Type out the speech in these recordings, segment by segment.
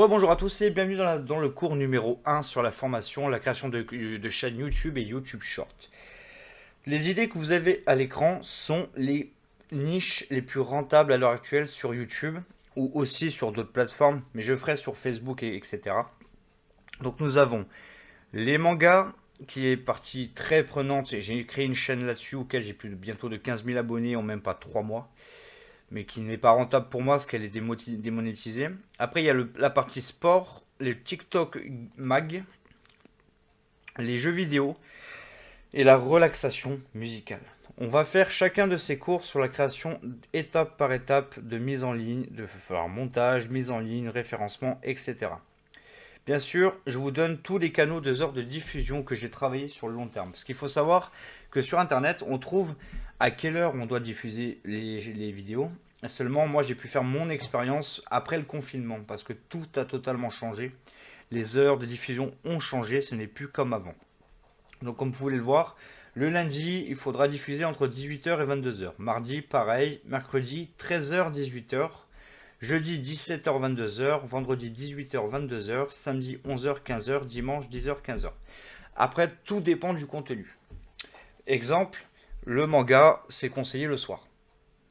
Bonjour à tous et bienvenue dans le cours numéro 1 sur la formation, la création de chaînes YouTube et YouTube Short. Les idées que vous avez à l'écran sont les niches les plus rentables à l'heure actuelle sur YouTube ou aussi sur d'autres plateformes, mais je ferai sur Facebook etc. Donc nous avons les mangas, qui est partie très prenante, et j'ai créé une chaîne là-dessus auquel j'ai bientôt de 15 000 abonnés en même pas 3 mois, mais qui n'est pas rentable pour moi parce qu'elle est démonétisée. Après, il y a la partie sport, les TikTok mag, les jeux vidéo et la relaxation musicale. On va faire chacun de ces cours sur la création étape par étape de mise en ligne, de montage, mise en ligne, référencement, etc. Bien sûr, je vous donne tous les canaux de heures de diffusion que j'ai travaillé sur le long terme. Parce qu'il faut savoir que sur Internet, on trouve à quelle heure on doit diffuser les vidéos. Seulement, moi, j'ai pu faire mon expérience après le confinement parce que tout a totalement changé. Les heures de diffusion ont changé, ce n'est plus comme avant. Donc, comme vous pouvez le voir, le lundi, il faudra diffuser entre 18h et 22h. Mardi, pareil. Mercredi, 13h, 18h. Jeudi 17h 22h, vendredi 18h 22h, samedi 11h 15h, dimanche 10h 15h. Après, tout dépend du contenu. Exemple, le manga, c'est conseillé le soir,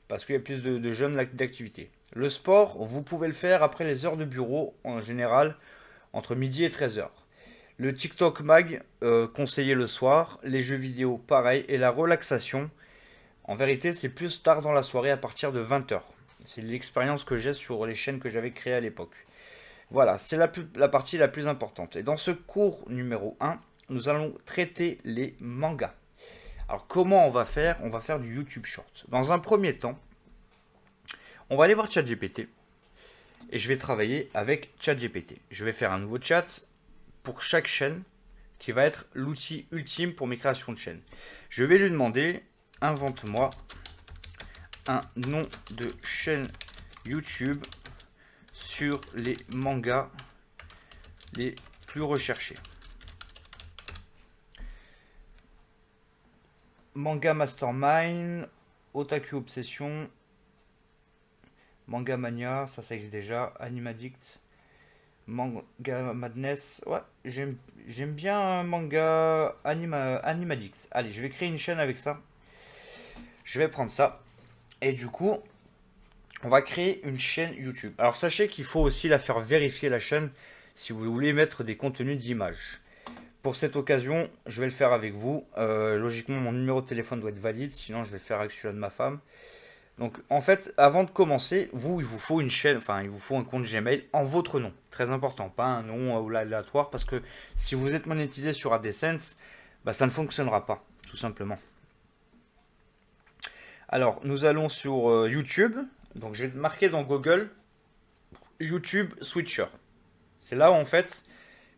parce qu'il y a plus de jeunes d'activité. Le sport, vous pouvez le faire après les heures de bureau, en général, entre midi et 13h. Le TikTok mag, conseillé le soir. Les jeux vidéo, pareil. Et la relaxation, en vérité, c'est plus tard dans la soirée, à partir de 20h. C'est l'expérience que j'ai sur les chaînes que j'avais créées à l'époque. Voilà, c'est la partie la plus importante. Et dans ce cours numéro 1, nous allons traiter les mangas. Alors comment on va faire? On va faire du YouTube Short. Dans un premier temps, on va aller voir ChatGPT. Et je vais travailler avec ChatGPT. Je vais faire un nouveau chat pour chaque chaîne qui va être l'outil ultime pour mes créations de chaînes. Je vais lui demander, invente-moi un nom de chaîne YouTube sur les mangas les plus recherchés. Manga Mastermind, Otaku Obsession, Manga Mania, ça existe déjà, Animaddict, Manga Madness, ouais, j'aime bien Manga Animaddict. Allez, je vais créer une chaîne avec ça. Je vais prendre ça. Et du coup, on va créer une chaîne YouTube. Alors sachez qu'il faut aussi la faire vérifier, la chaîne, si vous voulez mettre des contenus d'image. Pour cette occasion, je vais le faire avec vous. Logiquement, mon numéro de téléphone doit être valide, sinon je vais le faire avec celui de ma femme. Donc en fait, avant de commencer, il vous faut une chaîne, enfin il vous faut un compte Gmail en votre nom. Très important, pas un nom aléatoire, parce que si vous êtes monétisé sur AdSense, bah, ça ne fonctionnera pas, tout simplement. Alors, nous allons sur YouTube. Donc, je vais marquer dans Google YouTube Switcher. C'est là où, en fait,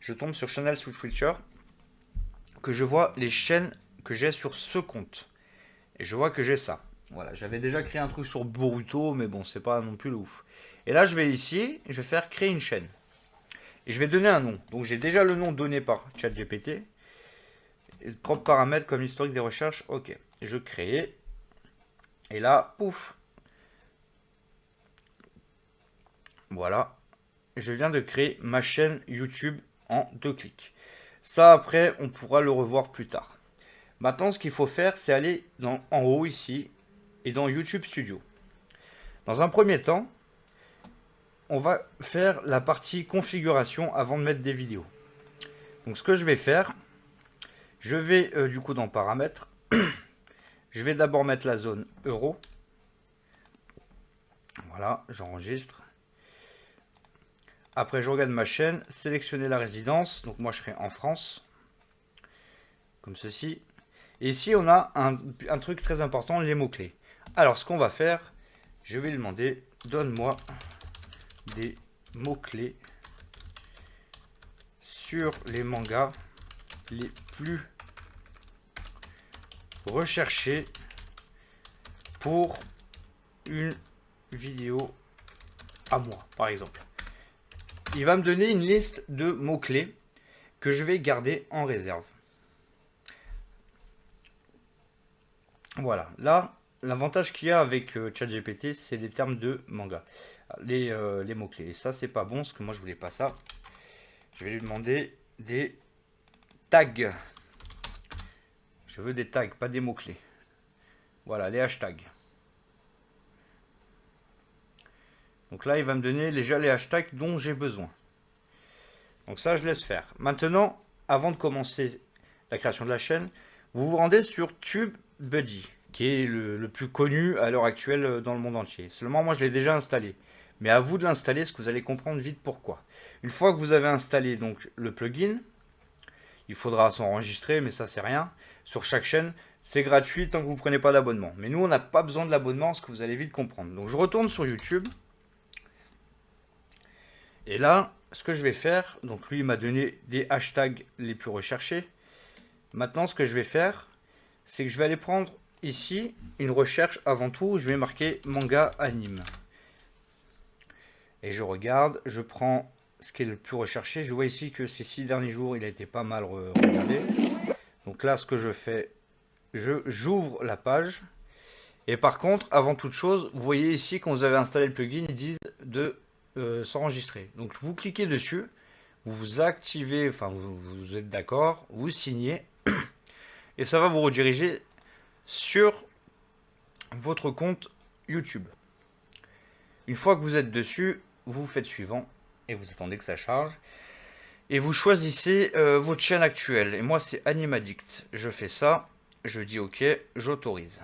je tombe sur Channel Switcher, que je vois les chaînes que j'ai sur ce compte. Et je vois que j'ai ça. Voilà, j'avais déjà créé un truc sur Boruto, mais bon, c'est pas non plus le ouf. Et là, je vais ici, je vais faire créer une chaîne. Et je vais donner un nom. Donc, j'ai déjà le nom donné par ChatGPT. Propre paramètres comme l'historique des recherches. Ok, je crée. Et là, pouf. Voilà. Je viens de créer ma chaîne YouTube en 2 clics. Ça, après, on pourra le revoir plus tard. Maintenant, ce qu'il faut faire, c'est aller en haut ici et dans YouTube Studio. Dans un premier temps, on va faire la partie configuration avant de mettre des vidéos. Donc, ce que je vais faire, je vais du coup dans paramètres. Je vais d'abord mettre la zone euro. Voilà, j'enregistre. Après, je regarde ma chaîne, sélectionner la résidence. Donc moi, je serai en France. Comme ceci. Et ici, on a un truc très important, les mots-clés. Alors, ce qu'on va faire, je vais lui demander, donne-moi des mots-clés sur les mangas les plus recherchés pour une vidéo à moi, par exemple. Il va me donner une liste de mots-clés que je vais garder en réserve. Voilà, là, l'avantage qu'il y a avec ChatGPT, c'est les termes de manga. les mots-clés. Et ça, c'est pas bon, parce que moi, je voulais pas ça. Je vais lui demander des tags. Je veux des tags, pas des mots-clés. Voilà, les hashtags. Donc là, il va me donner déjà les hashtags dont j'ai besoin. Donc ça, je laisse faire. Maintenant, avant de commencer la création de la chaîne, vous vous rendez sur TubeBuddy, qui est le plus connu à l'heure actuelle dans le monde entier. Seulement, moi, je l'ai déjà installé. Mais à vous de l'installer, parce que vous allez comprendre vite pourquoi. Une fois que vous avez installé donc le plugin, il faudra s'enregistrer, mais ça, c'est rien. Sur chaque chaîne, c'est gratuit tant que vous ne prenez pas d'abonnement. Mais nous, on n'a pas besoin de l'abonnement, ce que vous allez vite comprendre. Donc, je retourne sur YouTube. Et là, ce que je vais faire, donc lui, il m'a donné des hashtags les plus recherchés. Maintenant, ce que je vais faire, c'est que je vais aller prendre ici une recherche avant tout. Je vais marquer manga anime. Et je regarde, je prends ce qui est le plus recherché. Je vois ici que ces 6 derniers jours, il a été pas mal regardé. Donc là, ce que je fais, j'ouvre la page. Et par contre, avant toute chose, vous voyez ici, quand vous avez installé le plugin, ils disent de s'enregistrer. Donc vous cliquez dessus, vous activez, enfin vous êtes d'accord, vous signez. Et ça va vous rediriger sur votre compte YouTube. Une fois que vous êtes dessus, vous faites suivant et vous attendez que ça charge. Et vous choisissez votre chaîne actuelle. Et moi, c'est Animaddict. Je fais ça, je dis OK, j'autorise.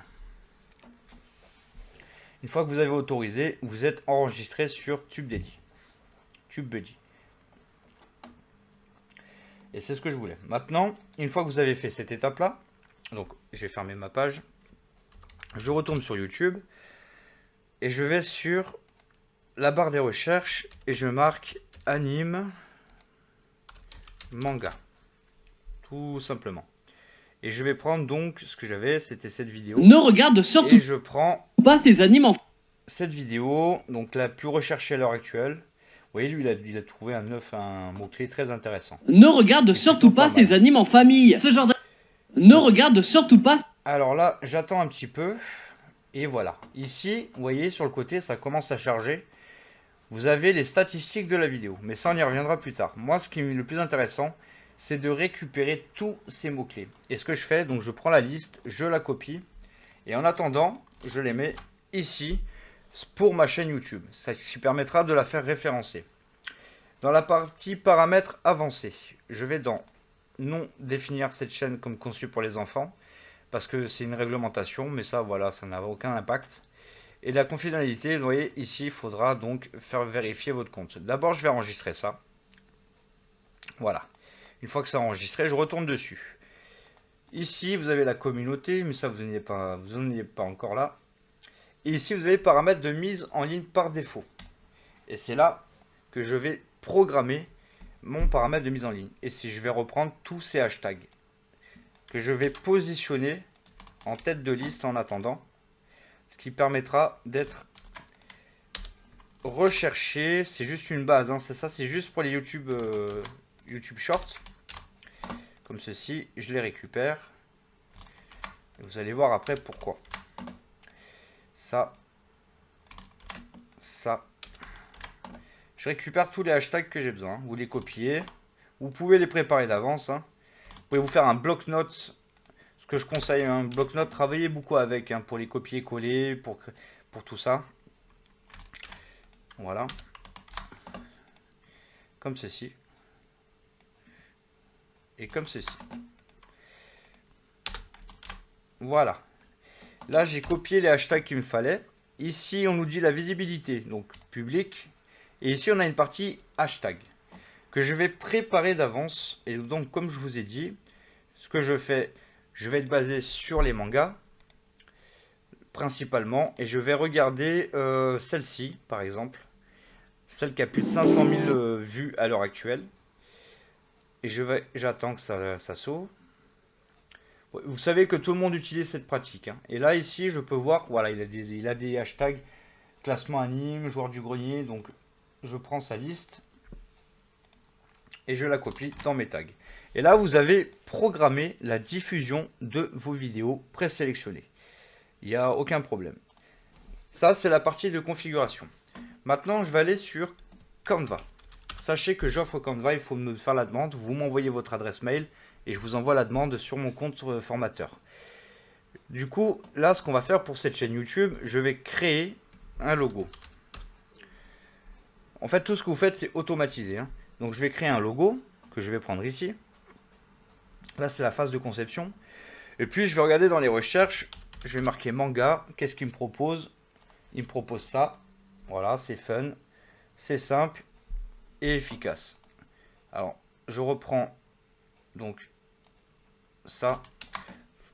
Une fois que vous avez autorisé, vous êtes enregistré sur TubeBuddy. Et c'est ce que je voulais. Maintenant, une fois que vous avez fait cette étape-là, donc j'ai fermé ma page, je retourne sur YouTube et je vais sur la barre des recherches et je marque anime manga. Tout simplement. Et je vais prendre donc ce que j'avais, c'était cette vidéo. Ne regarde surtout et je prends pas ces animes cette vidéo, donc la plus recherchée à l'heure actuelle. Vous voyez, lui, il a trouvé un mot-clé très intéressant. Ne regarde surtout pas ces animes en famille. Ce genre de... Ne regarde surtout pas... Alors là, j'attends un petit peu. Et voilà. Ici, vous voyez, sur le côté, ça commence à charger. Vous avez les statistiques de la vidéo. Mais ça, on y reviendra plus tard. Moi, ce qui est le plus intéressant, c'est de récupérer tous ces mots-clés. Et ce que je fais, donc je prends la liste, je la copie. Et en attendant, je les mets ici pour ma chaîne YouTube. Ça qui permettra de la faire référencer. Dans la partie paramètres avancés, je vais dans non définir cette chaîne comme conçue pour les enfants. Parce que c'est une réglementation, mais ça, voilà, ça n'a aucun impact. Et la confidentialité, vous voyez, ici, il faudra donc faire vérifier votre compte. D'abord, je vais enregistrer ça. Voilà. Une fois que c'est enregistré, je retourne dessus. Ici, vous avez la communauté, mais ça, vous n'en êtes pas encore là. Et ici, vous avez paramètres de mise en ligne par défaut. Et c'est là que je vais programmer mon paramètre de mise en ligne. Et si je vais reprendre tous ces hashtags que je vais positionner en tête de liste en attendant, ce qui permettra d'être recherché. C'est juste une base, hein. C'est ça, c'est juste pour les YouTube Shorts. Comme ceci, je les récupère. Et vous allez voir après pourquoi. Ça. Je récupère tous les hashtags que j'ai besoin. Vous les copiez. Vous pouvez les préparer d'avance, hein. Vous pouvez vous faire un bloc-notes. Ce que je conseille, un bloc-notes, travaillez beaucoup avec, hein, pour les copier-coller, pour tout ça. Voilà. Comme ceci. Et comme ceci. Voilà. Là, j'ai copié les hashtags qu'il me fallait. Ici, on nous dit la visibilité, donc public. Et ici, on a une partie hashtag que je vais préparer d'avance. Et donc, comme je vous ai dit, ce que je fais, je vais être basé sur les mangas, principalement. Et je vais regarder celle-ci, par exemple. Celle qui a plus de 500 000 vues à l'heure actuelle. Et j'attends que ça s'ouvre. Vous savez que tout le monde utilise cette pratique, hein. Et là, ici, je peux voir, voilà, il a des hashtags classement anime, joueur du grenier. Donc, je prends sa liste et je la copie dans mes tags. Et là, vous avez programmé la diffusion de vos vidéos présélectionnées. Il n'y a aucun problème. Ça, c'est la partie de configuration. Maintenant, je vais aller sur Canva. Sachez que j'offre Canva, il faut me faire la demande. Vous m'envoyez votre adresse mail et je vous envoie la demande sur mon compte formateur. Du coup, là, ce qu'on va faire pour cette chaîne YouTube, je vais créer un logo. En fait, tout ce que vous faites, c'est automatisé. Hein. Donc, je vais créer un logo que je vais prendre ici. Là, c'est la phase de conception. Et puis, je vais regarder dans les recherches. Je vais marquer manga. Qu'est-ce qu'il me propose? Il me propose ça. Voilà, c'est fun. C'est simple et efficace. Alors, je reprends donc ça.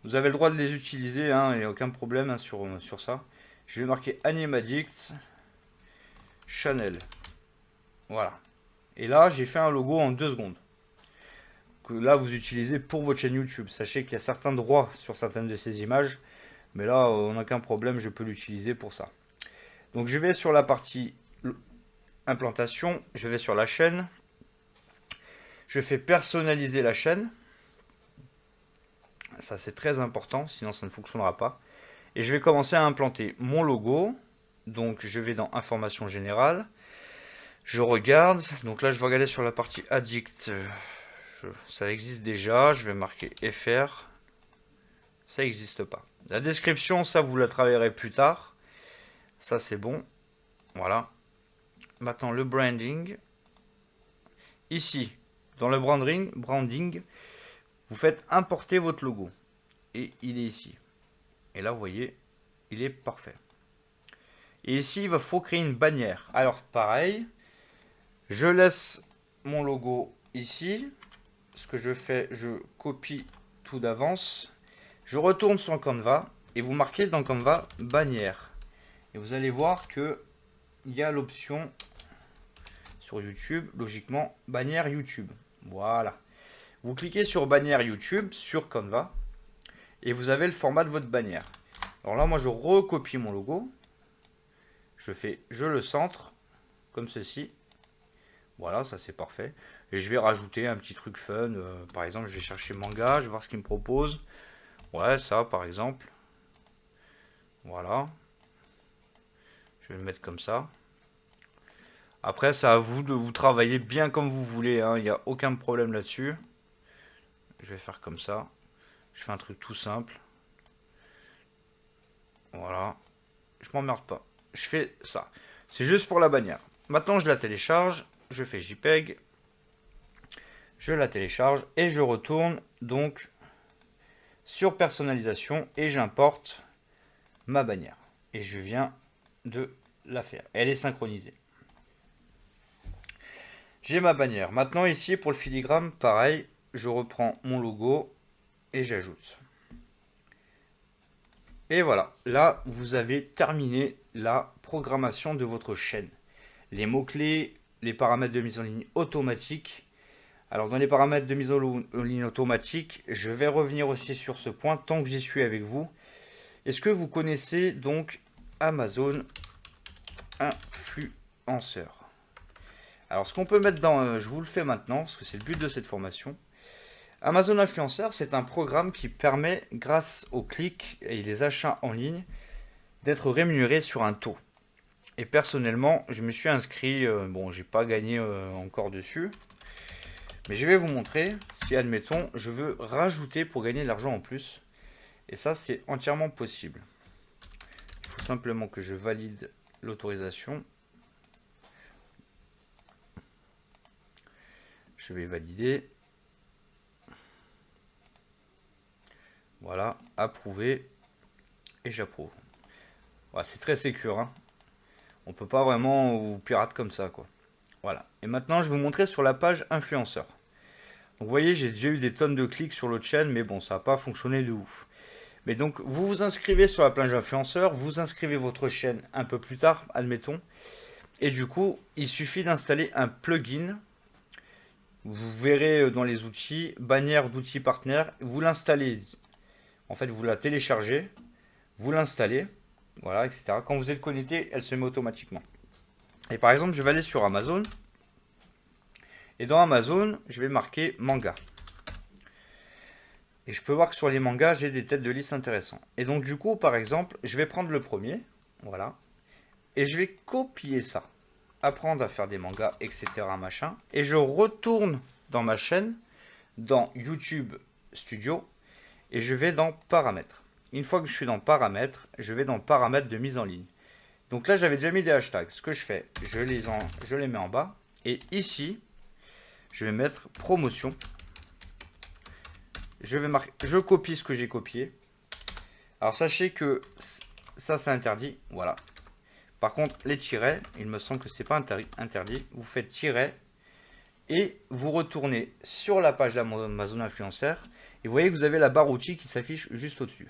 Vous avez le droit de les utiliser, hein, il n'y a aucun problème hein, sur ça. Je vais marquer Animaddict Channel. Voilà. Et là, j'ai fait un logo en 2 secondes. Que là, vous utilisez pour votre chaîne YouTube. Sachez qu'il y a certains droits sur certaines de ces images. Mais là, on n'a qu'un problème, je peux l'utiliser pour ça. Donc, je vais sur la partie implantation. Je vais sur la chaîne. Je fais personnaliser la chaîne. Ça, c'est très important, sinon ça ne fonctionnera pas. Et je vais commencer à implanter mon logo. Donc, je vais dans Information générale. Je regarde. Donc là, je vais regarder sur la partie Addict. Ça existe déjà. Je vais marquer FR. Ça n'existe pas. La description, ça, vous la travaillerez plus tard. Ça, c'est bon. Voilà. Maintenant, le branding. Ici, dans le branding, vous faites importer votre logo. Et il est ici. Et là, vous voyez, il est parfait. Et ici, il faut créer une bannière. Alors, pareil, je laisse mon logo ici. Ce que je fais, je copie tout d'avance. Je retourne sur Canva. Et vous marquez dans Canva bannière. Et vous allez voir que il y a l'option sur YouTube, logiquement, bannière YouTube. Voilà. Vous cliquez sur bannière YouTube, sur Canva, et vous avez le format de votre bannière. Alors là, moi, je recopie mon logo. Je le centre, comme ceci. Voilà, ça c'est parfait. Et je vais rajouter un petit truc fun. Par exemple, je vais chercher manga, je vais voir ce qu'il me propose. Ouais, ça, par exemple. Voilà. Je vais le mettre comme ça. Après, c'est à vous de vous travailler bien comme vous voulez. Hein. Il n'y a aucun problème là-dessus. Je vais faire comme ça. Je fais un truc tout simple. Voilà. Je m'emmerde pas. Je fais ça. C'est juste pour la bannière. Maintenant, je la télécharge. Je fais JPEG. Je la télécharge. Et je retourne donc sur personnalisation. Et j'importe ma bannière. Et je viens de la faire. Elle est synchronisée. J'ai ma bannière. Maintenant, ici, pour le filigrane, pareil. Je reprends mon logo et j'ajoute. Et voilà, là vous avez terminé la programmation de votre chaîne. Les mots-clés, les paramètres de mise en ligne automatique. Alors dans les paramètres de mise en ligne automatique, je vais revenir aussi sur ce point tant que j'y suis avec vous. Est-ce que vous connaissez donc Amazon Influenceur? Alors ce qu'on peut mettre dans, je vous le fais maintenant parce que c'est le but de cette formation. Amazon Influenceur, c'est un programme qui permet, grâce aux clics et les achats en ligne, d'être rémunéré sur un taux. Et personnellement, je me suis inscrit, bon, j'ai pas gagné encore dessus, mais je vais vous montrer si, admettons, je veux rajouter pour gagner de l'argent en plus. Et ça, c'est entièrement possible. Il faut simplement que je valide l'autorisation. Je vais valider. Voilà, approuver. Et j'approuve. Voilà, c'est très sécure. Hein. On peut pas vraiment vous pirate comme ça, quoi. Voilà. Et maintenant, je vais vous montrer sur la page influenceur. Donc, vous voyez, j'ai déjà eu des tonnes de clics sur l'autre chaîne, mais bon, ça n'a pas fonctionné de ouf. Mais donc, vous vous inscrivez sur la page influenceur, vous inscrivez votre chaîne un peu plus tard, admettons. Et du coup, il suffit d'installer un plugin. Vous verrez dans les outils, bannière d'outils partenaires, vous l'installez. En fait, vous la téléchargez, vous l'installez, voilà, etc. Quand vous êtes connecté, elle se met automatiquement. Et par exemple, je vais aller sur Amazon. Et dans Amazon, je vais marquer manga. Et je peux voir que sur les mangas, j'ai des têtes de liste intéressantes. Et donc, du coup, par exemple, je vais prendre le premier. Voilà. Et je vais copier ça. apprendre à faire des mangas, etc. machin. Et je retourne dans ma chaîne, dans YouTube Studio, et je vais dans paramètres. Une fois que je suis dans paramètres, je vais dans paramètres de mise en ligne. Donc là, j'avais déjà mis des hashtags. Ce que je fais, je les mets en bas. Et ici, je vais mettre promotion. Je copie ce que j'ai copié. Alors sachez que ça, c'est interdit. Voilà. Par contre, les tirets, il me semble que c'est pas interdit. Vous faites tiret et vous retournez sur la page d'Amazon Influenceur. Et vous voyez que vous avez la barre outils qui s'affiche juste au-dessus.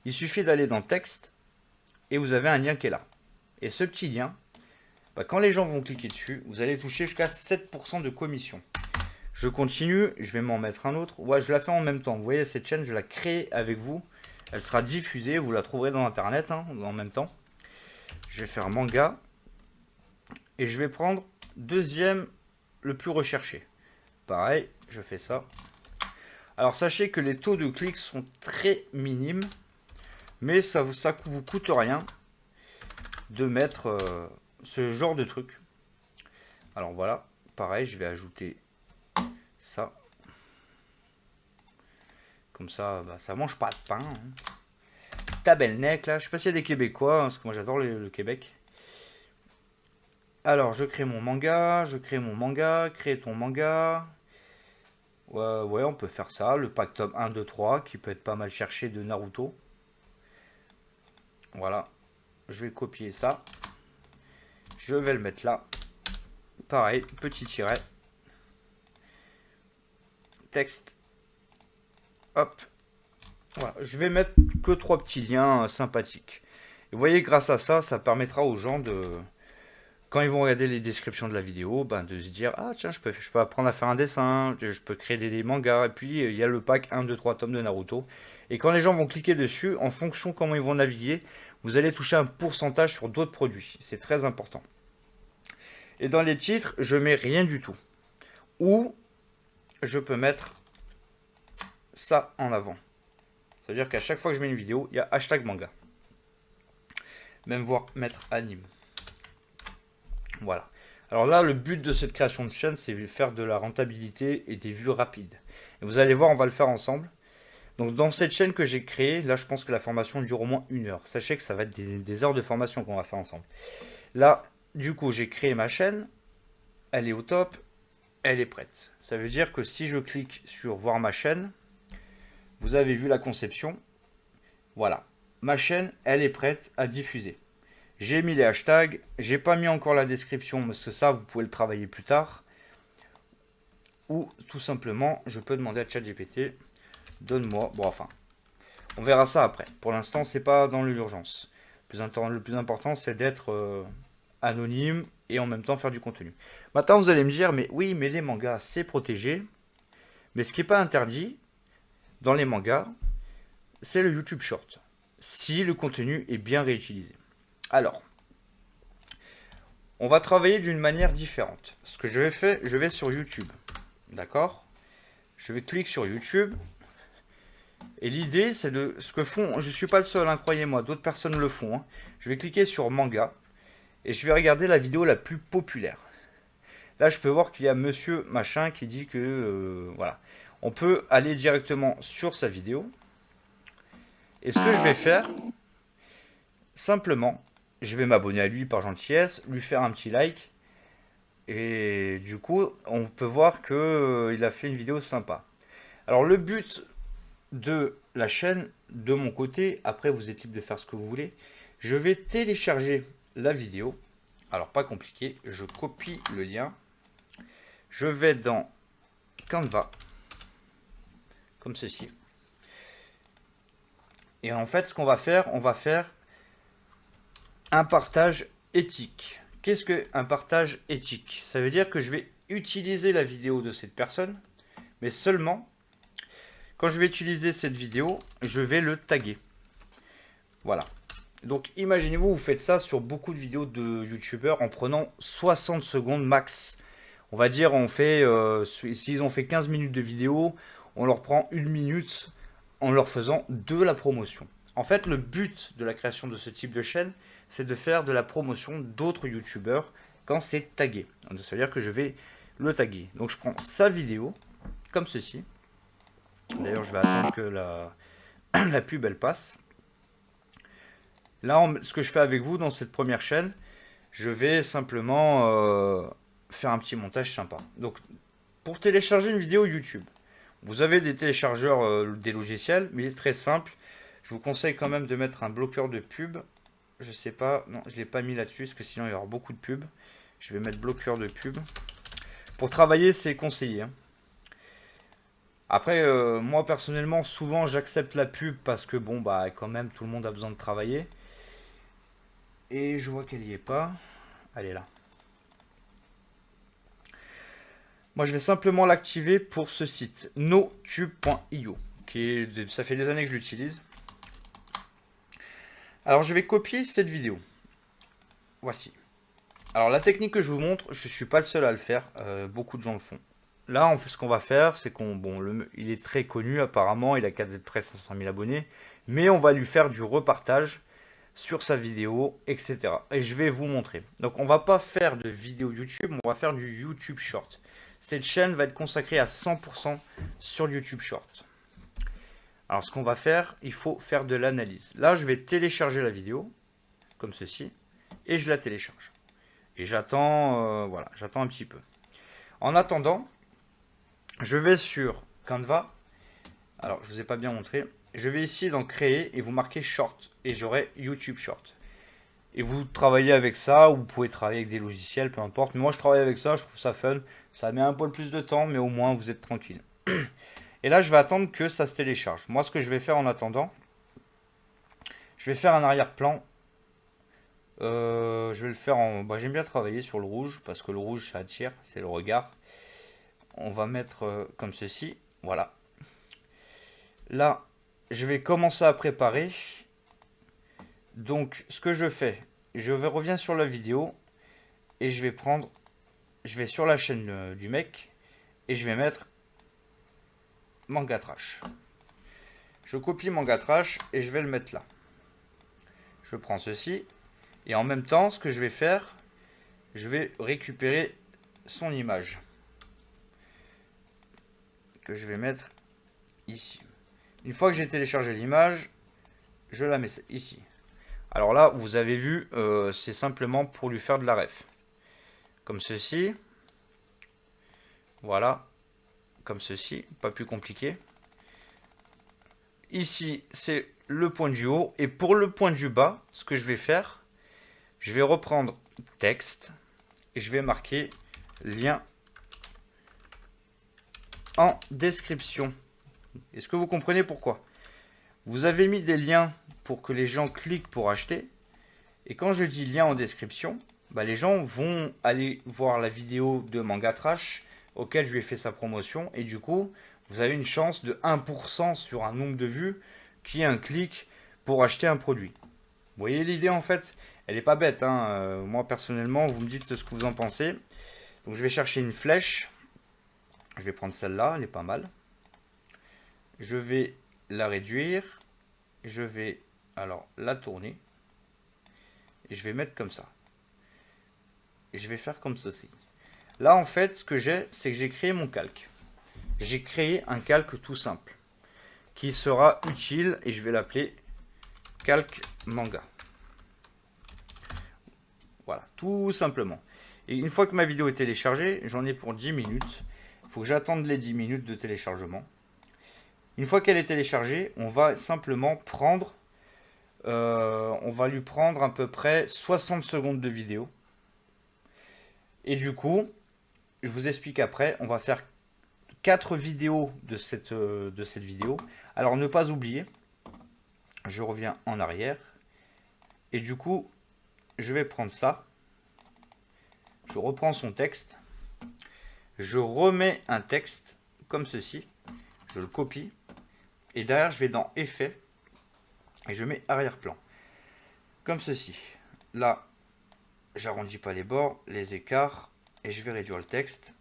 Il suffit d'aller dans texte et vous avez un lien qui est là. Et ce petit lien, bah, quand les gens vont cliquer dessus, vous allez toucher jusqu'à 7% de commission. Je continue, je vais m'en mettre un autre. Ouais, je la fais en même temps. Vous voyez, cette chaîne, je la crée avec vous. Elle sera diffusée, vous la trouverez dans Internet en même temps. Je vais faire manga. Et je vais prendre deuxième, le plus recherché. Pareil, je fais ça. Alors, sachez que les taux de clics sont très minimes. Mais ça vous coûte rien de mettre ce genre de truc. Alors voilà, pareil, je vais ajouter ça. Comme ça, bah, ça mange pas de pain. Hein. Tabelnec là, je sais pas s'il y a des Québécois, hein, parce que moi j'adore le Québec. Alors je crée mon manga, crée ton manga. Ouais, on peut faire ça, le pack top 1, 2, 3, qui peut être pas mal cherché de Naruto. Voilà, je vais copier ça. Je vais le mettre là. Pareil, petit tiret. Texte. Hop. Voilà, je vais mettre que 3 petits liens sympathiques. Et vous voyez, grâce à ça, ça permettra aux gens de... Quand ils vont regarder les descriptions de la vidéo, ben, de se dire, ah tiens, je peux apprendre à faire un dessin, je peux créer des mangas. Et puis, il y a le pack 1, 2, 3 tomes de Naruto. Et quand les gens vont cliquer dessus, en fonction de comment ils vont naviguer, vous allez toucher un pourcentage sur d'autres produits. C'est très important. Et dans les titres, je mets rien du tout. Ou je peux mettre ça en avant. C'est-à-dire qu'à chaque fois que je mets une vidéo, il y a hashtag manga. Même voir mettre anime. Voilà. Alors là, le but de cette création de chaîne, c'est de faire de la rentabilité et des vues rapides. Et vous allez voir, on va le faire ensemble. Donc dans cette chaîne que j'ai créée, là je pense que la formation dure au moins 1 heure. Sachez que ça va être des heures de formation qu'on va faire ensemble. Là, du coup, j'ai créé ma chaîne. Elle est au top. Elle est prête. Ça veut dire que si je clique sur voir ma chaîne, vous avez vu la conception. Voilà. Ma chaîne, elle est prête à diffuser. J'ai mis les hashtags. J'ai pas mis encore la description parce que ça, vous pouvez le travailler plus tard. Ou tout simplement, je peux demander à ChatGPT, donne-moi. Bon, enfin, on verra ça après. Pour l'instant, c'est pas dans l'urgence. Le plus important, c'est d'être anonyme et en même temps faire du contenu. Maintenant, vous allez me dire, mais oui, mais les mangas, c'est protégé. Mais ce qui n'est pas interdit dans les mangas, c'est le YouTube Short. Si le contenu est bien réutilisé. Alors, on va travailler d'une manière différente. Ce que je vais faire, je vais sur YouTube. D'accord? Je vais cliquer sur YouTube. Et l'idée, c'est de ce que font. Je ne suis pas le seul, hein, croyez-moi, d'autres personnes le font. Hein. Je vais cliquer sur manga. Et je vais regarder la vidéo la plus populaire. Là, je peux voir qu'il y a monsieur machin qui dit que... voilà. On peut aller directement sur sa vidéo. Et ce que je vais faire, simplement, je vais m'abonner à lui par gentillesse, lui faire un petit like. Et du coup, on peut voir qu'il a fait une vidéo sympa. Alors, le but de la chaîne, de mon côté, après vous êtes libre de faire ce que vous voulez, je vais télécharger la vidéo. Alors, pas compliqué, je copie le lien. Je vais dans Canva, comme ceci. Et en fait, ce qu'on va faire, on va faire un partage éthique. Qu'est-ce qu'un partage éthique? Ça veut dire que je vais utiliser la vidéo de cette personne, mais seulement quand je vais utiliser cette vidéo, je vais le taguer. Voilà. Donc imaginez-vous, vous faites ça sur beaucoup de vidéos de youtubeurs en prenant 60 secondes max. On va dire, on fait, s'ils ont fait 15 minutes de vidéo, on leur prend 1 minute en leur faisant de la promotion. En fait, le but de la création de ce type de chaîne, c'est de faire de la promotion d'autres youtubeurs quand c'est tagué. Donc, ça veut dire que je vais le taguer. Donc je prends sa vidéo, comme ceci. D'ailleurs, je vais attendre que la pub elle passe. Là, ce que je fais avec vous dans cette première chaîne, je vais simplement faire un petit montage sympa. Donc, pour télécharger une vidéo YouTube, vous avez des téléchargeurs, des logiciels, mais il est très simple. Je vous conseille quand même de mettre un bloqueur de pub. Je sais pas, non, je ne l'ai pas mis là-dessus, parce que sinon il y aura beaucoup de pubs. Je vais mettre bloqueur de pub. Pour travailler, c'est conseillé. Hein. Après, moi personnellement, souvent j'accepte la pub parce que bon, bah quand même, tout le monde a besoin de travailler. Et je vois qu'elle n'y est pas. Elle est là. Moi, je vais simplement l'activer pour ce site, notube.io, ça fait des années que je l'utilise. Alors, je vais copier cette vidéo. Voici. Alors, la technique que je vous montre, je ne suis pas le seul à le faire. Beaucoup de gens le font. Là, ce qu'on va faire, c'est il est très connu apparemment. Il a près 500 000 abonnés. Mais on va lui faire du repartage sur sa vidéo, etc. Et je vais vous montrer. Donc, on va pas faire de vidéo YouTube, on va faire du YouTube Short. Cette chaîne va être consacrée à 100% sur YouTube Short. Alors, ce qu'on va faire, il faut faire de l'analyse. Là, je vais télécharger la vidéo, comme ceci, et je la télécharge. Et j'attends, voilà, j'attends un petit peu. En attendant, je vais sur Canva. Alors, je ne vous ai pas bien montré. Je vais ici dans Créer et vous marquez Short. Et j'aurai YouTube Short. Et vous travaillez avec ça, ou vous pouvez travailler avec des logiciels, peu importe. Mais moi, je travaille avec ça, je trouve ça fun. Ça met un peu plus de temps, mais au moins, vous êtes tranquille. Et là, je vais attendre que ça se télécharge. Moi, ce que je vais faire en attendant, je vais faire un arrière-plan. Je vais le faire en... Bah, j'aime bien travailler sur le rouge, parce que le rouge, ça attire, c'est le regard. On va mettre comme ceci. Voilà. Là, je vais commencer à préparer. Donc, ce que je fais, reviens sur la vidéo et je vais sur la chaîne du mec et je vais mettre Manga Trash. Je copie Manga Trash et je vais le mettre là. Je prends ceci et en même temps, ce que je vais faire, je vais récupérer son image que je vais mettre ici. Une fois que j'ai téléchargé l'image, je la mets ici. Alors là, vous avez vu, c'est simplement pour lui faire de la ref. Comme ceci. Voilà. Comme ceci. Pas plus compliqué. Ici, c'est le point du haut. Et pour le point du bas, ce que je vais faire, je vais reprendre texte. Et je vais marquer lien en description. Est-ce que vous comprenez pourquoi? Vous avez mis des liens pour que les gens cliquent pour acheter. Et quand je dis lien en description, bah les gens vont aller voir la vidéo de Manga Trash auquel je lui ai fait sa promotion. Et du coup, vous avez une chance de 1% sur un nombre de vues qui est un clic pour acheter un produit. Vous voyez l'idée en fait? Elle n'est pas bête. Hein. Moi personnellement, vous me dites ce que vous en pensez. Donc je vais chercher une flèche. Je vais prendre celle-là, elle est pas mal. Je vais la réduire. Je vais alors la tourner. Et je vais mettre comme ça. Et je vais faire comme ceci. Là, en fait, ce que j'ai, c'est que j'ai créé mon calque. J'ai créé un calque tout simple. Qui sera utile. Et je vais l'appeler calque manga. Voilà, tout simplement. Et une fois que ma vidéo est téléchargée, j'en ai pour 10 minutes. Il faut que j'attende les 10 minutes de téléchargement. Une fois qu'elle est téléchargée, on va simplement prendre... on va lui prendre à peu près 60 secondes de vidéo. Et du coup, je vous explique après, on va faire 4 vidéos de cette vidéo. Alors ne pas oublier, je reviens en arrière. Et du coup, je vais prendre ça. Je reprends son texte. Je remets un texte comme ceci. Je le copie. Et derrière, je vais dans Effet. Et je mets arrière-plan. Comme ceci. Là, j'arrondis pas les bords, les écarts. Et je vais réduire le texte.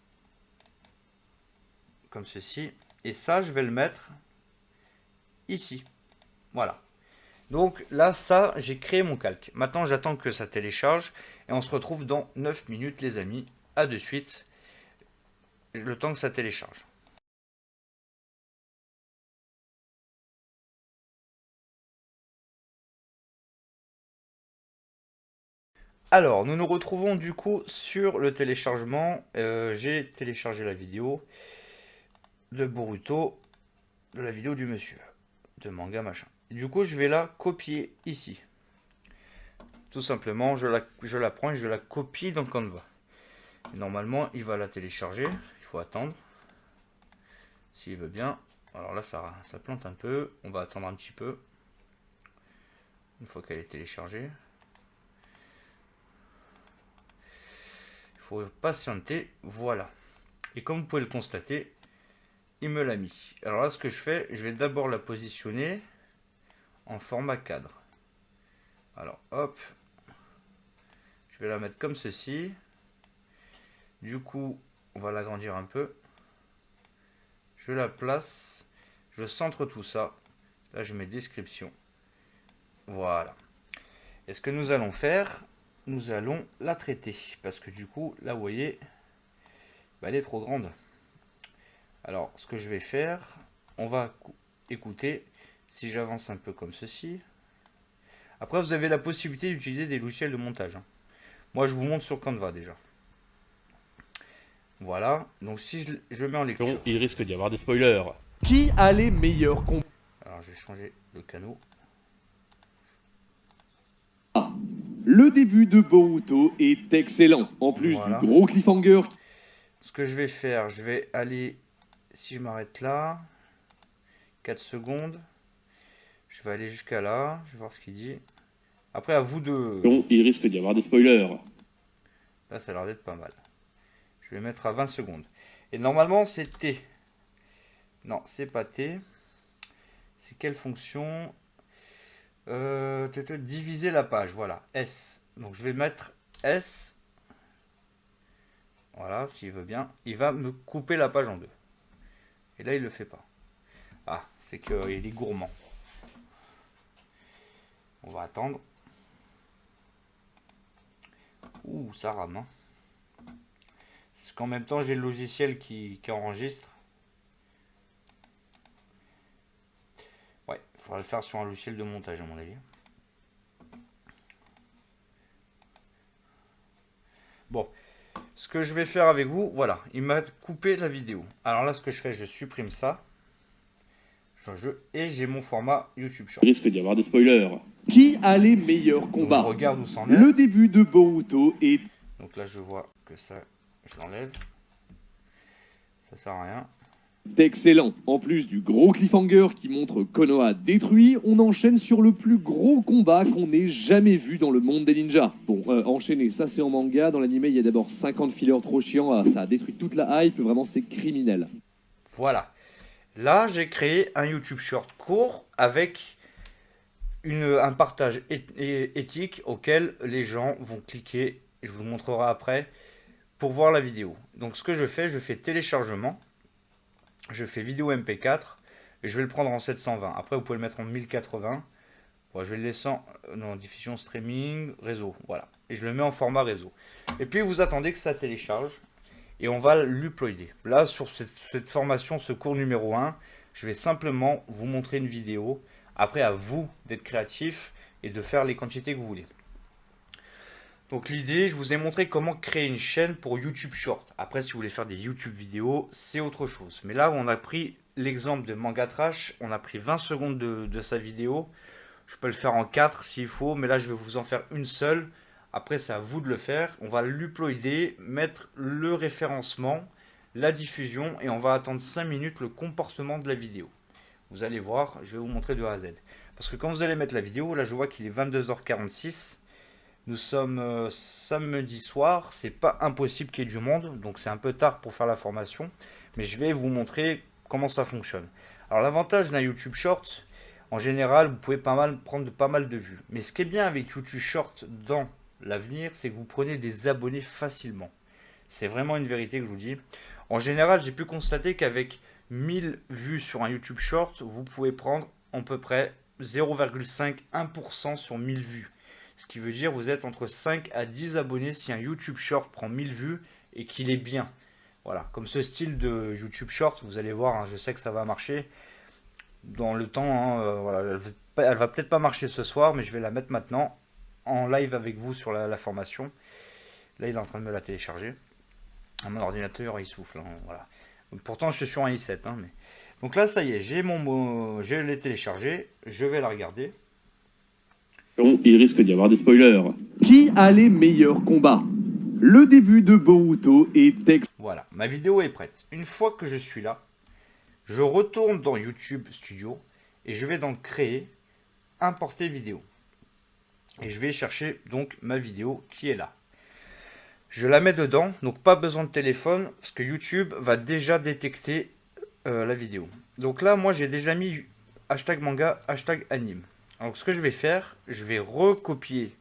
Comme ceci. Et ça, je vais le mettre ici. Voilà. Donc là, ça, j'ai créé mon calque. Maintenant, j'attends que ça télécharge et on se retrouve dans 9 minutes, les amis. À de suite, le temps que ça télécharge. Alors, nous nous retrouvons du coup sur le téléchargement. J'ai téléchargé la vidéo de Boruto, de la vidéo du monsieur, de manga machin. Et du coup, je vais la copier ici. Tout simplement, je la prends et je la copie dans Canva. Et normalement, il va la télécharger. Il faut attendre. S'il veut bien. Alors là, ça plante un peu. On va attendre un petit peu. Une fois qu'elle est téléchargée. Il faut patienter. Voilà. Et comme vous pouvez le constater, il me l'a mis. Alors là, ce que je fais, je vais d'abord la positionner en format cadre. Alors, hop. Je vais la mettre comme ceci. Du coup, on va l'agrandir un peu. Je la place. Je centre tout ça. Là, je mets description. Voilà. Et ce que nous allons faire, nous allons la traiter. Parce que du coup, là, vous voyez, bah, elle est trop grande. Alors, ce que je vais faire, on va écouter. Si j'avance un peu comme ceci. Après, vous avez la possibilité d'utiliser des logiciels de montage. Moi, je vous montre sur Canva déjà. Voilà. Donc, si je mets en lecture. Il risque d'y avoir des spoilers. Qui a les meilleurs combats? Alors, je vais changer le canot. Le début de Boruto est excellent. En plus Voilà. du gros cliffhanger. Ce que je vais faire, je vais aller, si je m'arrête là, 4 secondes, je vais aller jusqu'à là, je vais voir ce qu'il dit. Après, à vous de... Il risque d'y avoir des spoilers. Là, ça a l'air d'être pas mal. Je vais mettre à 20 secondes. Et normalement, c'est T. Non, c'est pas T. C'est quelle fonction? Diviser la page, voilà, S. Donc, je vais mettre S. Voilà, s'il veut bien. Il va me couper la page en deux. Et là, il le fait pas. Ah, c'est qu'il est gourmand. On va attendre. Ouh, ça rame. Hein. Parce qu'en même temps, j'ai le logiciel qui enregistre. Ouais, il faudra le faire sur un logiciel de montage, à mon avis. Bon, ce que je vais faire avec vous, voilà, il m'a coupé la vidéo. Alors là, ce que je fais, je supprime ça. Et j'ai mon format YouTube Short. Il risque d'y avoir des spoilers. Qui a les meilleurs combats? Donc, je regarde où c'en est. Le début de Boruto est... Donc là, je vois que ça, je l'enlève. Ça sert à rien. excellent. En plus du gros cliffhanger qui montre Konoha détruit, on enchaîne sur le plus gros combat qu'on ait jamais vu dans le monde des ninjas. Bon, enchaîner, ça c'est en manga. Dans l'anime, il y a d'abord 50 fillers trop chiants. Ça a détruit toute la hype. Vraiment, c'est criminel. Voilà. Là, j'ai créé un YouTube Short court avec un partage éthique auquel les gens vont cliquer. Je vous le montrerai après pour voir la vidéo. Donc, ce que je fais téléchargement. Je fais vidéo MP4 et je vais le prendre en 720. Après, vous pouvez le mettre en 1080. Bon, je vais le laisser en diffusion streaming, réseau. Voilà. Et je le mets en format réseau. Et puis, vous attendez que ça télécharge. Et on va l'uploader. Là, sur cette formation, ce cours numéro 1, je vais simplement vous montrer une vidéo. Après, à vous d'être créatif et de faire les quantités que vous voulez. Donc l'idée, je vous ai montré comment créer une chaîne pour YouTube Short. Après, si vous voulez faire des YouTube vidéos, c'est autre chose. Mais là, on a pris l'exemple de Manga Trash. On a pris 20 secondes de sa vidéo. Je peux le faire en 4 s'il faut. Mais là, je vais vous en faire une seule. Après, c'est à vous de le faire. On va l'uploader, mettre le référencement, la diffusion. Et on va attendre 5 minutes le comportement de la vidéo. Vous allez voir, je vais vous montrer de A à Z. Parce que quand vous allez mettre la vidéo, là, je vois qu'il est 22h46. Nous sommes samedi soir, c'est pas impossible qu'il y ait du monde, donc c'est un peu tard pour faire la formation, mais je vais vous montrer comment ça fonctionne. Alors l'avantage d'un YouTube Short, en général, vous pouvez prendre pas mal de vues. Mais ce qui est bien avec YouTube Short dans l'avenir, c'est que vous prenez des abonnés facilement. C'est vraiment une vérité que je vous dis. En général, j'ai pu constater qu'avec 1000 vues sur un YouTube Short, vous pouvez prendre à peu près 0,5-1% sur 1000 vues. Ce qui veut dire vous êtes entre 5 à 10 abonnés si un YouTube Short prend 1000 vues et qu'il est bien. Voilà, comme ce style de YouTube Short, vous allez voir, hein, je sais que ça va marcher dans le temps. Hein, voilà, elle va peut-être pas marcher ce soir, mais je vais la mettre maintenant en live avec vous sur la formation. Là, il est en train de me la télécharger. Ah, mon ordinateur, il souffle. Hein, voilà. Pourtant, je suis sur un i7. Hein, mais... Donc là, ça y est, je l'ai téléchargé. Je vais la regarder. Il risque d'y avoir des spoilers. Qui a les meilleurs combats? Le début de Boruto et Tex. Voilà, ma vidéo est prête. Une fois que je suis là, je retourne dans YouTube Studio et je vais donc créer, importer vidéo. Et je vais chercher donc ma vidéo qui est là. Je la mets dedans, donc pas besoin de téléphone parce que YouTube va déjà détecter la vidéo. Donc là, moi j'ai déjà mis hashtag manga, hashtag anime. Donc ce que je vais faire, je vais recopier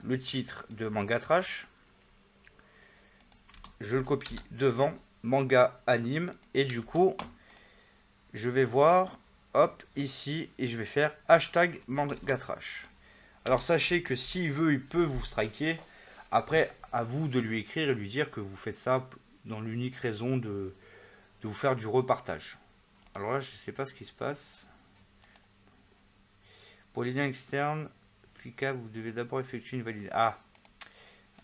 le titre de Manga Trash. Je le copie devant manga anime et du coup je vais voir hop ici et je vais faire hashtag manga trash. Alors sachez que s'il veut il peut vous striker. Après à vous de lui écrire et lui dire que vous faites ça dans l'unique raison de vous faire du repartage. Alors là je sais pas ce qui se passe. Pour les liens externes cliquables vous devez d'abord effectuer une validation. Ah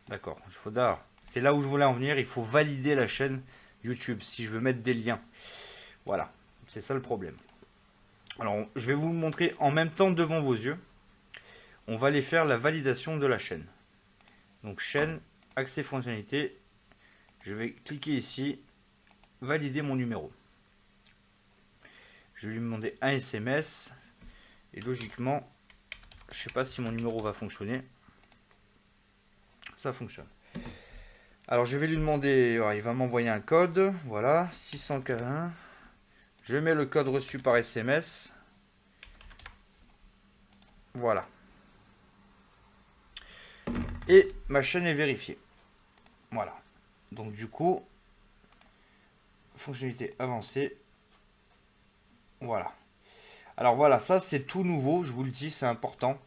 d'accord, il faut d'abord. C'est là où je voulais en venir, il faut valider la chaîne YouTube si je veux mettre des liens. Voilà, c'est ça le problème. Alors, je vais vous le montrer en même temps devant vos yeux. On va aller faire la validation de la chaîne. Donc, chaîne, accès fonctionnalité. Je vais cliquer ici, valider mon numéro. Je vais lui demander un SMS. Et logiquement, je ne sais pas si mon numéro va fonctionner. Ça fonctionne. Alors je vais lui demander, il va m'envoyer un code, voilà, 641. Je mets le code reçu par SMS. Voilà. Et ma chaîne est vérifiée. Voilà. Donc du coup, fonctionnalité avancée. Voilà. Alors voilà, ça c'est tout nouveau, je vous le dis, c'est important.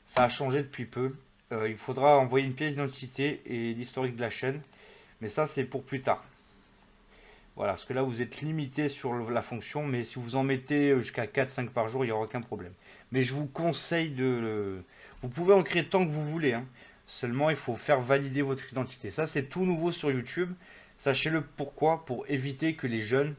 Ça a changé depuis peu. Il faudra envoyer une pièce d'identité et l'historique de la chaîne. Mais ça, c'est pour plus tard. Voilà, parce que là, vous êtes limité sur la fonction. Mais si vous en mettez jusqu'à 4-5 par jour, il n'y aura aucun problème. Mais je vous conseille de... Vous pouvez en créer tant que vous voulez. Hein. Seulement, il faut faire valider votre identité. Ça, c'est tout nouveau sur YouTube. Sachez-le pourquoi. Pour éviter que les jeunes,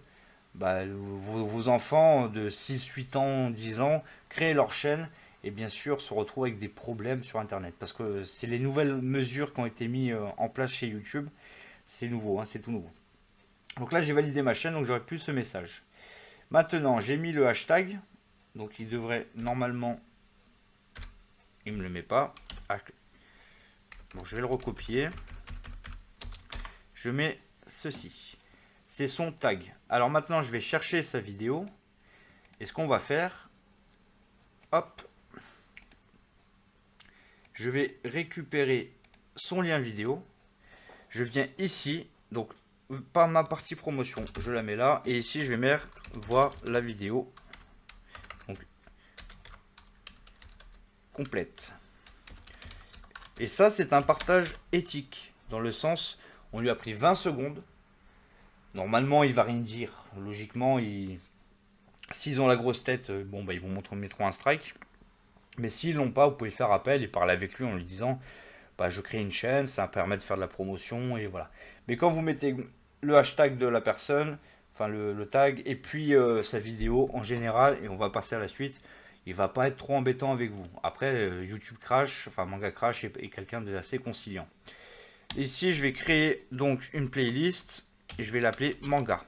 vos enfants de 6, 8 ans, 10 ans, créent leur chaîne. Et bien sûr se retrouve avec des problèmes sur internet parce que c'est les nouvelles mesures qui ont été mises en place chez YouTube. C'est nouveau, hein, c'est tout nouveau. Donc là j'ai validé ma chaîne, donc j'aurai plus ce message. Maintenant j'ai mis le hashtag, donc il devrait normalement, il me le met pas. Bon, je vais le recopier. Je mets ceci, c'est son tag. Alors maintenant je vais chercher sa vidéo et ce qu'on va faire, hop, je vais récupérer son lien vidéo. Je viens ici, donc par ma partie promotion, je la mets là. Et ici, je vais mettre voir la vidéo. Donc, complète. Et ça, c'est un partage éthique. Dans le sens, on lui a pris 20 secondes. Normalement, il va rien dire. Logiquement, s'ils ont la grosse tête, bon, ils vous mettront un strike. Mais s'ils l'ont pas, vous pouvez faire appel et parler avec lui en lui disant je crée une chaîne, ça permet de faire de la promotion et voilà. Mais quand vous mettez le hashtag de la personne, enfin le tag et puis sa vidéo en général, et on va passer à la suite, il va pas être trop embêtant avec vous. Après YouTube Crash, enfin Manga Crash est quelqu'un d'assez conciliant. Ici je vais créer donc une playlist et je vais l'appeler Manga.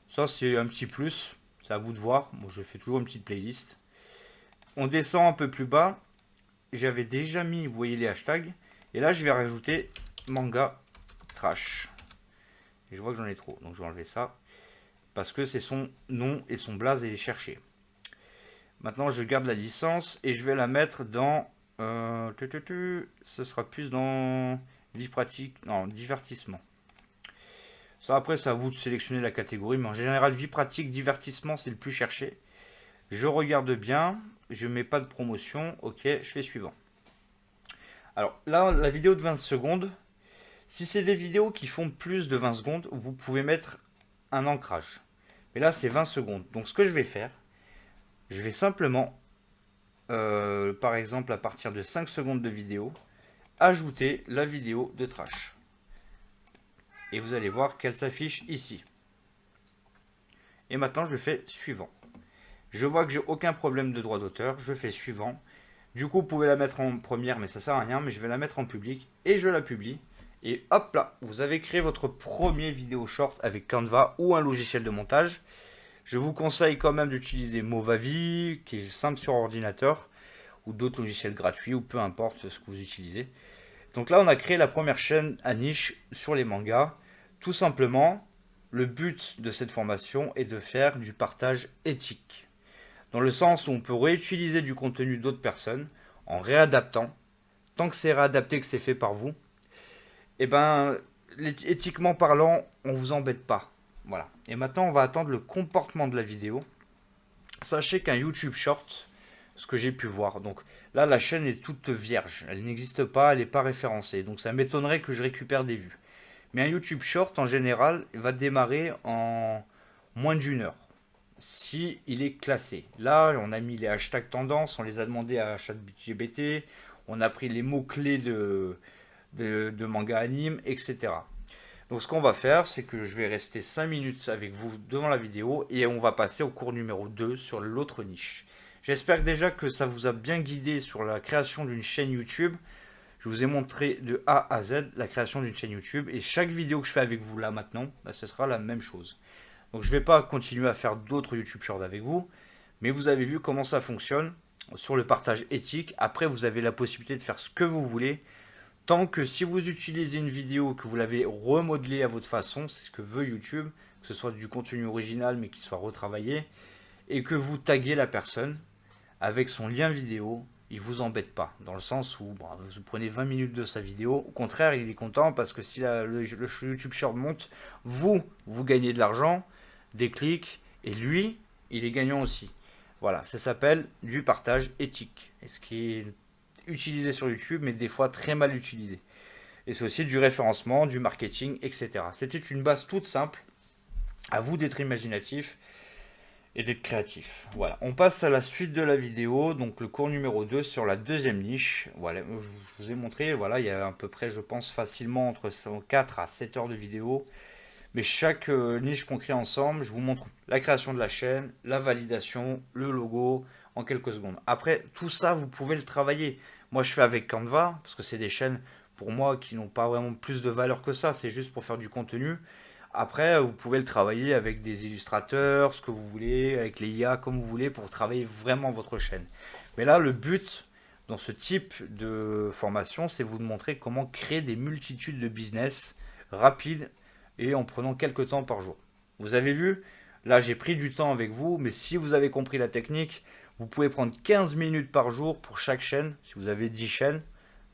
Ça c'est un petit plus, c'est à vous de voir. Moi je fais toujours une petite playlist. On descend un peu plus bas. J'avais déjà mis, vous voyez les hashtags. Et là, je vais rajouter Manga Trash. Et je vois que j'en ai trop. Donc, je vais enlever ça. Parce que c'est son nom et son blaze et les chercher. Maintenant, je garde la licence. Et je vais la mettre dans... ce sera plus dans... Vie pratique. Non, divertissement. Ça, après, c'est à vous de sélectionner la catégorie. Mais en général, vie pratique, divertissement, c'est le plus cherché. Je regarde bien, je mets pas de promotion, ok, je fais suivant. Alors là, la vidéo de 20 secondes, si c'est des vidéos qui font plus de 20 secondes, vous pouvez mettre un ancrage. Mais là, c'est 20 secondes. Donc ce que je vais faire, je vais simplement, par exemple, à partir de 5 secondes de vidéo, ajouter la vidéo de trash. Et vous allez voir qu'elle s'affiche ici. Et maintenant, je fais suivant. Je vois que j'ai aucun problème de droit d'auteur. Je fais suivant. Du coup, vous pouvez la mettre en première, mais ça sert à rien. Mais je vais la mettre en public et je la publie. Et hop là, vous avez créé votre premier vidéo short avec Canva ou un logiciel de montage. Je vous conseille quand même d'utiliser Movavi, qui est simple sur ordinateur, ou d'autres logiciels gratuits, ou peu importe ce que vous utilisez. Donc là, on a créé la première chaîne à niche sur les mangas. Tout simplement, le but de cette formation est de faire du partage éthique. Dans le sens où on peut réutiliser du contenu d'autres personnes en réadaptant. Tant que c'est réadapté, que c'est fait par vous, et ben, éthiquement parlant, on vous embête pas. Voilà. Et maintenant, on va attendre le comportement de la vidéo. Sachez qu'un YouTube Short, ce que j'ai pu voir, donc là, la chaîne est toute vierge. Elle n'existe pas, elle n'est pas référencée. Donc ça m'étonnerait que je récupère des vues. Mais un YouTube Short, en général, va démarrer en moins d'une heure. Si il est classé. Là, on a mis les hashtags tendances, on les a demandé à ChatGPT, on a pris les mots-clés de manga anime, etc. Donc ce qu'on va faire, c'est que je vais rester 5 minutes avec vous devant la vidéo et on va passer au cours numéro 2 sur l'autre niche. J'espère déjà que ça vous a bien guidé sur la création d'une chaîne YouTube. Je vous ai montré de A à Z la création d'une chaîne YouTube et chaque vidéo que je fais avec vous là maintenant, bah, ce sera la même chose. Donc je ne vais pas continuer à faire d'autres YouTube Shorts avec vous, mais vous avez vu comment ça fonctionne sur le partage éthique. Après, vous avez la possibilité de faire ce que vous voulez. Tant que si vous utilisez une vidéo, que vous l'avez remodelée à votre façon, c'est ce que veut YouTube, que ce soit du contenu original mais qui soit retravaillé, et que vous taguez la personne avec son lien vidéo, il ne vous embête pas. Dans le sens où vous prenez 20 minutes de sa vidéo, au contraire, il est content parce que si le YouTube Short monte, vous gagnez de l'argent, des clics, et lui, il est gagnant aussi. Voilà, ça s'appelle du partage éthique. Et ce qui est utilisé sur YouTube, mais des fois très mal utilisé. Et c'est aussi du référencement, du marketing, etc. C'était une base toute simple. À vous d'être imaginatif et d'être créatif. Voilà, on passe à la suite de la vidéo, donc le cours numéro 2 sur la deuxième niche. Voilà, je vous ai montré, voilà, il y a à peu près, je pense, facilement entre 4 à 7 heures de vidéo. Mais chaque niche qu'on crée ensemble, je vous montre la création de la chaîne, la validation, le logo, en quelques secondes. Après, tout ça, vous pouvez le travailler. Moi, je fais avec Canva, parce que c'est des chaînes, pour moi, qui n'ont pas vraiment plus de valeur que ça. C'est juste pour faire du contenu. Après, vous pouvez le travailler avec des illustrateurs, ce que vous voulez, avec les IA, comme vous voulez, pour travailler vraiment votre chaîne. Mais là, le but, dans ce type de formation, c'est vous de montrer comment créer des multitudes de business rapides et en prenant quelques temps par jour. Vous avez vu, là, j'ai pris du temps avec vous, mais si vous avez compris la technique, vous pouvez prendre 15 minutes par jour pour chaque chaîne. Si vous avez 10 chaînes,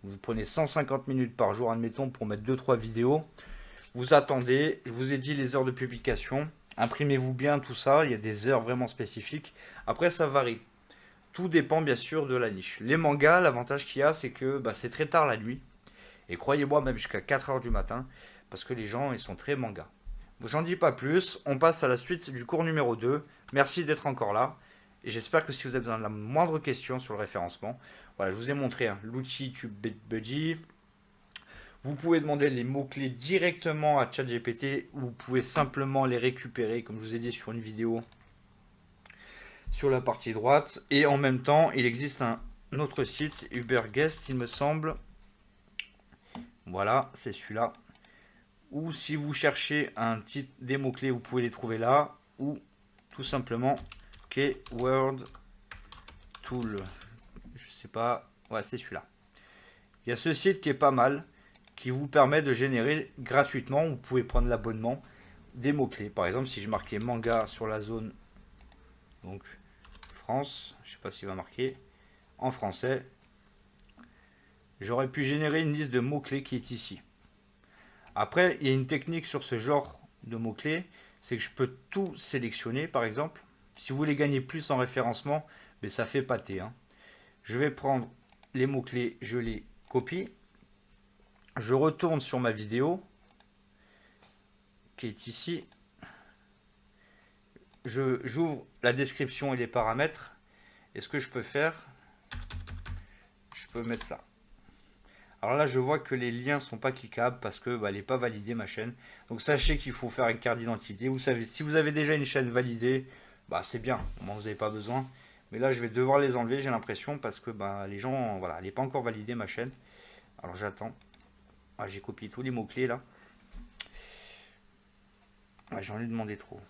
vous prenez 150 minutes par jour, admettons, pour mettre 2-3 vidéos. Vous attendez, je vous ai dit les heures de publication. Imprimez-vous bien tout ça, il y a des heures vraiment spécifiques. Après, ça varie. Tout dépend bien sûr de la niche. Les mangas, l'avantage qu'il y a, c'est que c'est très tard la nuit. Et croyez-moi, même jusqu'à 4 heures du matin, parce que les gens, ils sont très mangas. J'en dis pas plus, on passe à la suite du cours numéro 2. Merci d'être encore là. Et j'espère que si vous avez besoin de la moindre question sur le référencement, voilà, je vous ai montré l'outil TubeBuddy. Vous pouvez demander les mots-clés directement à ChatGPT ou vous pouvez simplement les récupérer, comme je vous ai dit, sur une vidéo sur la partie droite. Et en même temps, il existe un autre site, Uberguest, il me semble. Voilà, c'est celui-là. Ou si vous cherchez des mots-clés, vous pouvez les trouver là. Ou tout simplement Keyword Tool. Je sais pas. Ouais, c'est celui-là. Il y a ce site qui est pas mal, qui vous permet de générer gratuitement. Vous pouvez prendre l'abonnement des mots-clés. Par exemple, si je marquais manga sur la zone donc France, je sais pas s'il va marquer en français, j'aurais pu générer une liste de mots-clés qui est ici. Après, il y a une technique sur ce genre de mots-clés, c'est que je peux tout sélectionner, par exemple. Si vous voulez gagner plus en référencement, mais ça fait pâter, hein. Je vais prendre les mots-clés, je les copie. Je retourne sur ma vidéo qui est ici. J'ouvre la description et les paramètres. Et ce que je peux faire, je peux mettre ça. Alors là, je vois que les liens sont pas cliquables parce que elle n'est pas validée ma chaîne. Donc sachez qu'il faut faire une carte d'identité. Vous savez, si vous avez déjà une chaîne validée, c'est bien. Au moins, vous n'avez pas besoin. Mais là, je vais devoir les enlever, j'ai l'impression, parce que les gens, voilà, elle n'est pas encore validée ma chaîne. Alors j'attends. J'ai copié tous les mots-clés là. J'en ai demandé trop.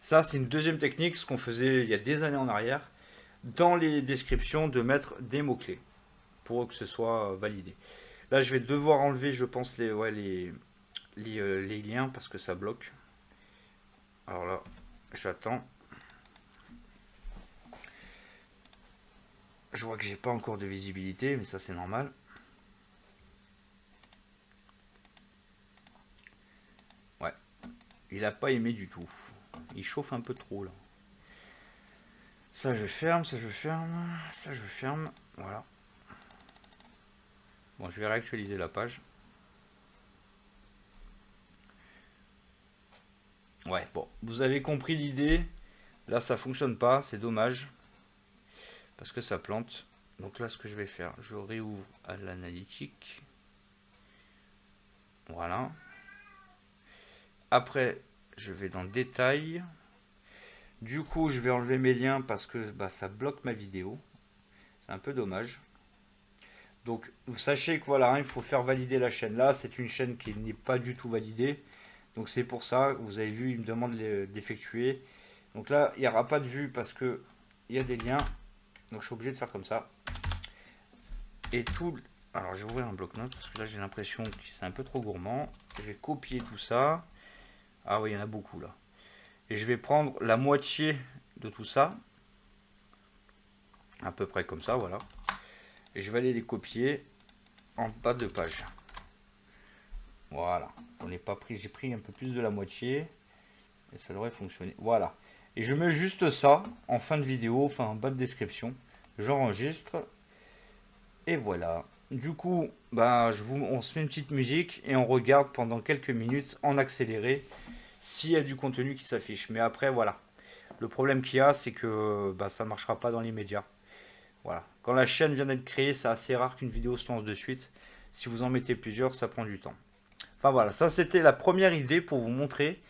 Ça, c'est une deuxième technique, ce qu'on faisait il y a des années en arrière, dans les descriptions, de mettre des mots-clés pour que ce soit validé. Là, je vais devoir enlever, je pense, les liens parce que ça bloque. Alors là, j'attends. Je vois que j'ai pas encore de visibilité, mais ça, c'est normal. Ouais, il n'a pas aimé du tout. Il chauffe un peu trop là. Ça je ferme, ça je ferme, ça je ferme. Voilà. Bon, je vais réactualiser la page. Ouais, bon, vous avez compris l'idée. Là, ça fonctionne pas, c'est dommage. Parce que ça plante. Donc là, ce que je vais faire, je réouvre à l'analytique. Voilà. Après, je vais dans détail. Du coup, je vais enlever mes liens parce que ça bloque ma vidéo. C'est un peu dommage. Donc, vous sachez que voilà, il faut faire valider la chaîne. Là, c'est une chaîne qui n'est pas du tout validée. Donc, c'est pour ça, vous avez vu, il me demande d'effectuer. Donc là, il n'y aura pas de vue parce que il y a des liens. Donc, je suis obligé de faire comme ça. Et tout... Alors, je vais ouvrir un bloc-notes parce que là, j'ai l'impression que c'est un peu trop gourmand. Je vais copier tout ça. Ah oui, il y en a beaucoup là. Et je vais prendre la moitié de tout ça. À peu près comme ça, voilà. Et je vais aller les copier en bas de page. Voilà. On n'est pas pris, j'ai pris un peu plus de la moitié. Et ça devrait fonctionner. Voilà. Et je mets juste ça en fin de vidéo, enfin en bas de description. J'enregistre. Et voilà. Du coup, on se met une petite musique et on regarde pendant quelques minutes en accéléré s'il y a du contenu qui s'affiche. Mais après, voilà. Le problème qu'il y a, c'est que ça ne marchera pas dans les médias. Voilà. Quand la chaîne vient d'être créée, c'est assez rare qu'une vidéo se lance de suite. Si vous en mettez plusieurs, ça prend du temps. Enfin voilà, ça c'était la première idée pour vous montrer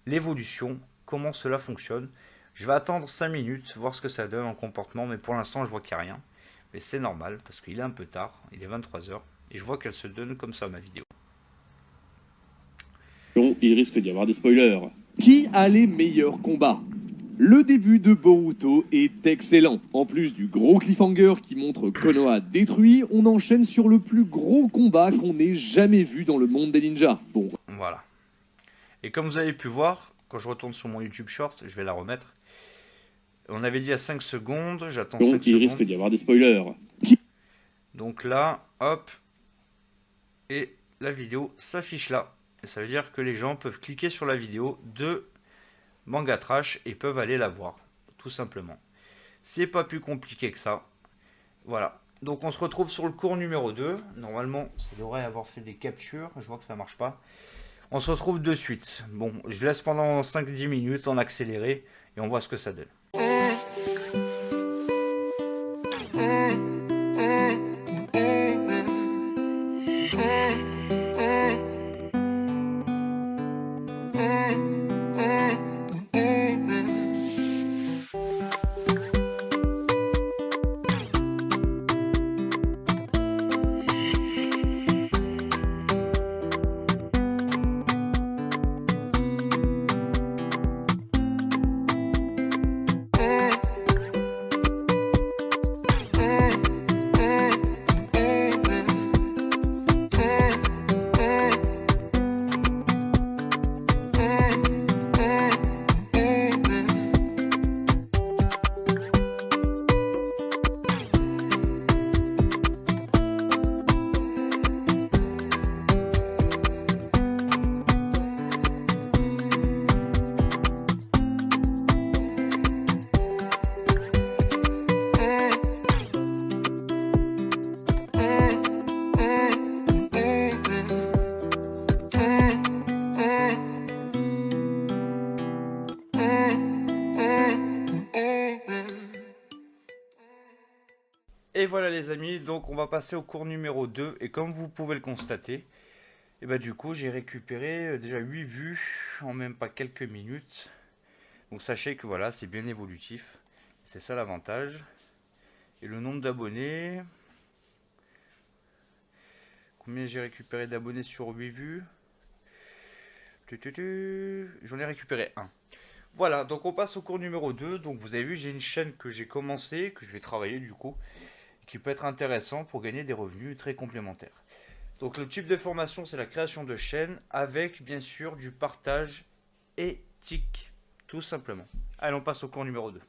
l'évolution, comment cela fonctionne. Je vais attendre 5 minutes, voir ce que ça donne en comportement, mais pour l'instant je vois qu'il n'y a rien. Mais c'est normal, parce qu'il est un peu tard, il est 23 h, et je vois qu'elle se donne comme ça ma vidéo. Il risque d'y avoir des spoilers. Qui a les meilleurs combats? Le début de Boruto est excellent. En plus du gros cliffhanger qui montre Konoha détruit, on enchaîne sur le plus gros combat qu'on ait jamais vu dans le monde des ninjas. Bon. Voilà. Et comme vous avez pu voir, quand je retourne sur mon YouTube Short, je vais la remettre. On avait dit à 5 secondes, j'attends 5 secondes. Il risque d'y avoir des spoilers. Donc là, hop, et la vidéo s'affiche là. Et ça veut dire que les gens peuvent cliquer sur la vidéo de Manga Trash et peuvent aller la voir, tout simplement. C'est pas plus compliqué que ça. Voilà. Donc on se retrouve sur le cours numéro 2. Normalement, ça devrait avoir fait des captures. Je vois que ça marche pas. On se retrouve de suite. Bon, je laisse pendant 5-10 minutes en accéléré et on voit ce que ça donne. voilà les amis, donc on va passer au cours numéro 2. Et comme vous pouvez le constater, et bah du coup j'ai récupéré déjà 8 vues en même pas quelques minutes. Donc sachez que voilà, c'est bien évolutif. C'est ça l'avantage. Et le nombre d'abonnés... Combien j'ai récupéré d'abonnés sur 8 vues? J'en ai récupéré 1. Voilà, donc on passe au cours numéro 2. Donc vous avez vu, j'ai une chaîne que j'ai commencé, que je vais travailler du coup, qui peut être intéressant pour gagner des revenus très complémentaires. Donc le type de formation, c'est la création de chaîne avec bien sûr du partage éthique, tout simplement. Allez, on passe au cours numéro 2.